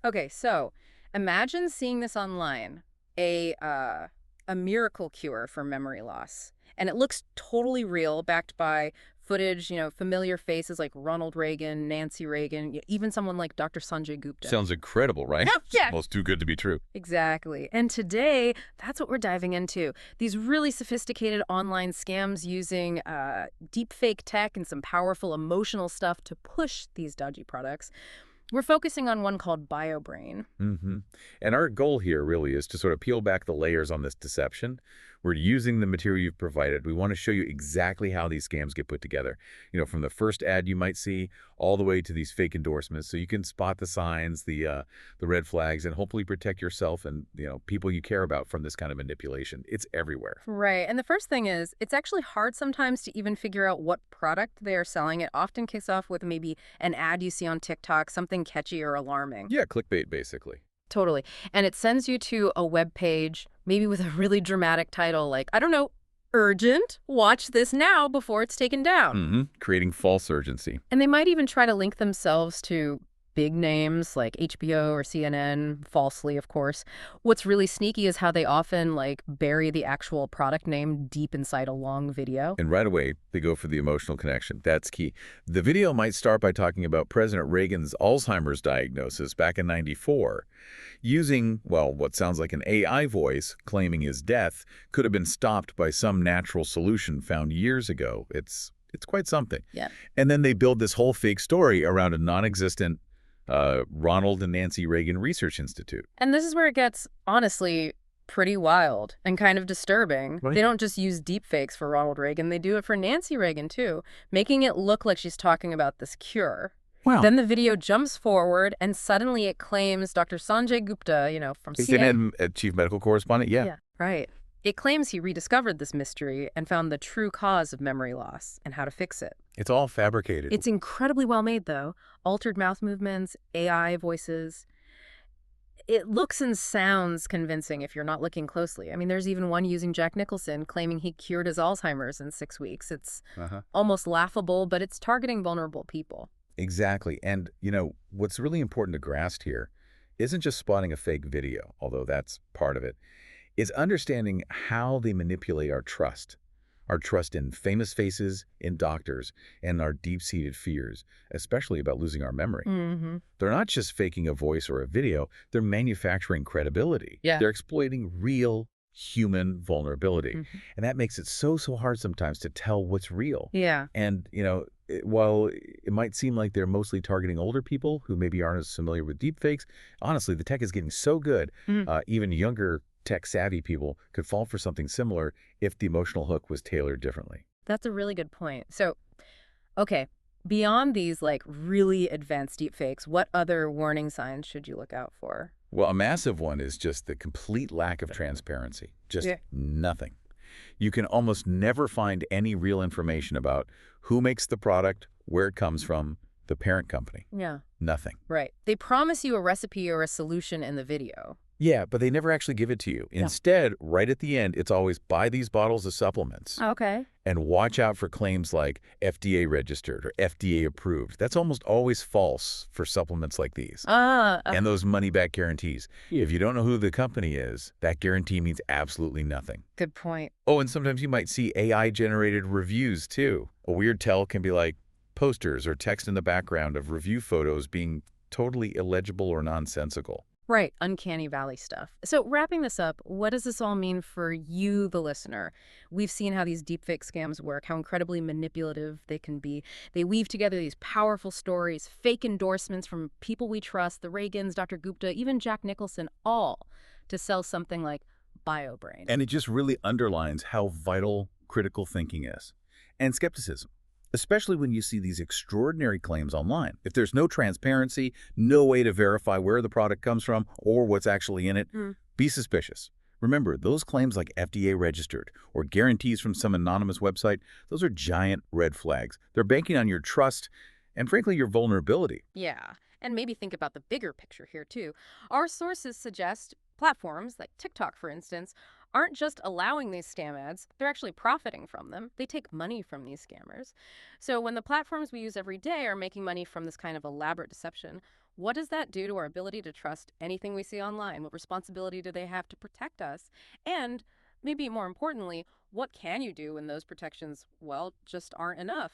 Okay, so imagine seeing this online, a miracle cure for memory loss. And it looks totally real, backed by footage, familiar faces like Ronald Reagan, Nancy Reagan, even someone like Dr. Sanjay Gupta. Sounds incredible, right? Yeah. Almost too good to be true. Exactly. And today, that's what we're diving into. These really sophisticated online scams using deepfake tech and some powerful emotional stuff to push these dodgy products. We're focusing on one called BioBrain. hmm And our goal here really is to sort of peel back the layers on this deception. We're using the material you've provided. We want to show you exactly how these scams get put together. From the first ad you might see all the way to these fake endorsements, so you can spot the signs, the red flags, and hopefully protect yourself and people you care about from this kind of manipulation. It's everywhere. Right. And the first thing is, it's actually hard sometimes to even figure out what product they are selling. It often kicks off with maybe an ad you see on TikTok, something catchy or alarming. Yeah, clickbait basically. Totally. And it sends you to a web page, maybe with a really dramatic title like, I don't know, urgent, watch this now before it's taken down. Creating false urgency. And they might even try to link themselves to big names like HBO or CNN, falsely, of course. What's really sneaky is how they often bury the actual product name deep inside a long video. And right away, they go for the emotional connection. That's key. The video might start by talking about President Reagan's Alzheimer's diagnosis back in '94. Using, well, what sounds like an AI voice claiming his death could have been stopped by some natural solution found years ago. It's quite something. Yeah. And then they build this whole fake story around a non-existent Ronald and Nancy Reagan Research Institute. And this is where it gets, honestly, pretty wild and kind of disturbing. Right. They don't just use deepfakes for Ronald Reagan, they do it for Nancy Reagan, too, making it look like she's talking about this cure. Wow. Then the video jumps forward, and suddenly it claims Dr. Sanjay Gupta, from CNN. CNN chief medical correspondent, yeah. Right. It claims he rediscovered this mystery and found the true cause of memory loss and how to fix it. It's all fabricated. It's incredibly well made, though. Altered mouth movements, AI voices. It looks and sounds convincing if you're not looking closely. I mean, there's even one using Jack Nicholson claiming he cured his Alzheimer's in 6 weeks. It's almost laughable, but it's targeting vulnerable people. Exactly. And, what's really important to grasp here isn't just spotting a fake video, although that's part of it. It's understanding how they manipulate our trust in famous faces, in doctors, and our deep-seated fears, especially about losing our memory. They're not just faking a voice or a video, they're manufacturing credibility. Yeah. They're exploiting real human vulnerability. And that makes it so hard sometimes to tell what's real. Yeah. And, while it might seem like they're mostly targeting older people who maybe aren't as familiar with deepfakes, honestly, the tech is getting so good, even younger tech-savvy people could fall for something similar if the emotional hook was tailored differently. That's a really good point. So, okay, beyond these really advanced deepfakes, what other warning signs should you look out for? Well, a massive one is just the complete lack of transparency. Just nothing. You can almost never find any real information about who makes the product, where it comes from, the parent company. Yeah. Nothing. Right. They promise you a recipe or a solution in the video. Yeah, but they never actually give it to you. Instead, right at the end, it's always buy these bottles of supplements. Okay. And watch out for claims like FDA registered or FDA approved. That's almost always false for supplements like these. And those money-back guarantees. If you don't know who the company is, that guarantee means absolutely nothing. Good point. Oh, and sometimes you might see AI-generated reviews, too. A weird tell can be like posters or text in the background of review photos being totally illegible or nonsensical. Right, uncanny valley stuff. So wrapping this up, what does this all mean for you, the listener? We've seen how these deepfake scams work, how incredibly manipulative they can be. They weave together these powerful stories, fake endorsements from people we trust, the Reagans, Dr. Gupta, even Jack Nicholson, all to sell something like BioBrain. And it just really underlines how vital critical thinking is. And skepticism. Especially when you see these extraordinary claims online. If there's no transparency, no way to verify where the product comes from or what's actually in it, be suspicious. Remember, those claims like FDA registered or guarantees from some anonymous website, those are giant red flags. They're banking on your trust and, frankly, your vulnerability. Yeah, and maybe think about the bigger picture here, too. Our sources suggest platforms like TikTok, for instance, aren't just allowing these scam ads, they're actually profiting from them. They take money from these scammers. So when the platforms we use every day are making money from this kind of elaborate deception, What does that do to our ability to trust anything we see online? What responsibility do they have to protect us? And maybe more importantly, what can you do when those protections, well, just aren't enough?